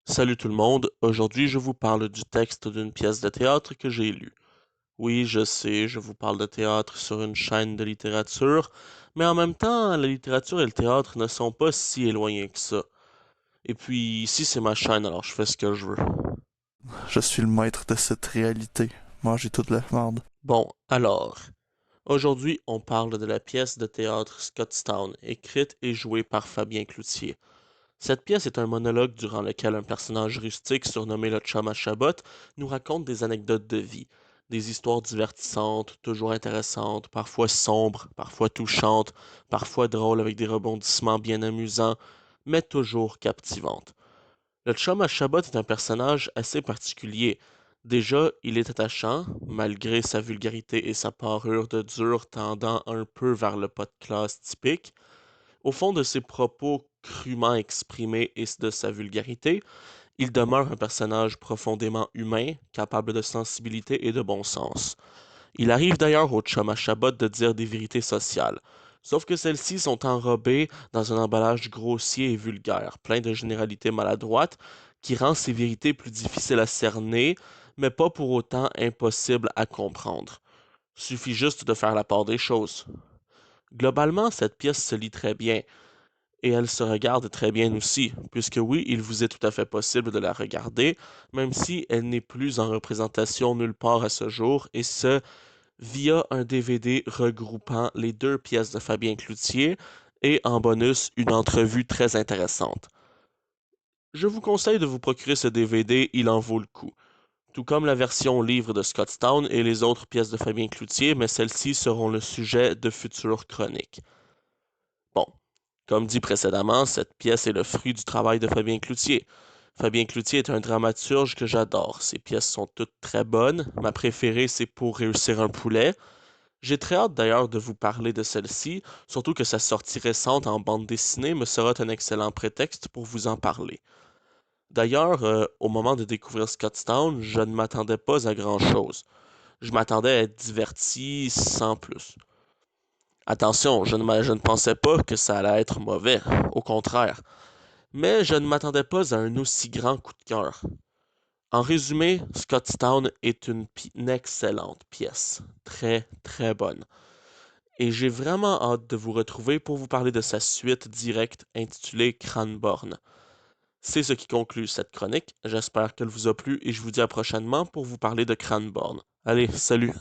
Salut tout le monde, aujourd'hui je vous parle du texte d'une pièce de théâtre que j'ai lue. Oui, je sais, je vous parle de théâtre sur une chaîne de littérature, mais en même temps, la littérature et le théâtre ne sont pas si éloignés que ça. Et puis, ici c'est ma chaîne, alors je fais ce que je veux. Je suis le maître de cette réalité. Mangez toute la merde. Bon, alors, aujourd'hui on parle de la pièce de théâtre Scottstown, écrite et jouée par Fabien Cloutier. Cette pièce est un monologue durant lequel un personnage rustique surnommé le Chum à Chabot nous raconte des anecdotes de vie, des histoires divertissantes, toujours intéressantes, parfois sombres, parfois touchantes, parfois drôles avec des rebondissements bien amusants, mais toujours captivantes. Le Chum à Chabot est un personnage assez particulier. Déjà, il est attachant, malgré sa vulgarité et sa parure de dur tendant un peu vers le pas de classe typique. Au fond de ses propos crûment exprimés et de sa vulgarité, il demeure un personnage profondément humain, capable de sensibilité et de bon sens. Il arrive d'ailleurs au chum à Chabot de dire des vérités sociales, sauf que celles-ci sont enrobées dans un emballage grossier et vulgaire, plein de généralités maladroites, qui rend ces vérités plus difficiles à cerner, mais pas pour autant impossibles à comprendre. Suffit juste de faire la part des choses. Globalement, cette pièce se lit très bien, et elle se regarde très bien aussi, puisque oui, il vous est tout à fait possible de la regarder, même si elle n'est plus en représentation nulle part à ce jour, et ce, via un DVD regroupant les deux pièces de Fabien Cloutier, et en bonus, une entrevue très intéressante. Je vous conseille de vous procurer ce DVD, il en vaut le coup. Tout comme la version livre de Scottstown et les autres pièces de Fabien Cloutier, mais celles-ci seront le sujet de futures chroniques. Bon, comme dit précédemment, cette pièce est le fruit du travail de Fabien Cloutier. Fabien Cloutier est un dramaturge que j'adore. Ses pièces sont toutes très bonnes. Ma préférée, c'est Pour réussir un poulet. J'ai très hâte d'ailleurs de vous parler de celle-ci, surtout que sa sortie récente en bande dessinée me sera un excellent prétexte pour vous en parler. D'ailleurs, au moment de découvrir Scottstown, je ne m'attendais pas à grand-chose. Je m'attendais à être diverti sans plus. Attention, je ne pensais pas que ça allait être mauvais, au contraire. Mais je ne m'attendais pas à un aussi grand coup de cœur. En résumé, Scottstown est une excellente pièce. Très, très bonne. Et j'ai vraiment hâte de vous retrouver pour vous parler de sa suite directe intitulée Cranborn. C'est ce qui conclut cette chronique. J'espère qu'elle vous a plu et je vous dis à prochainement pour vous parler de Cranborn. Allez, salut!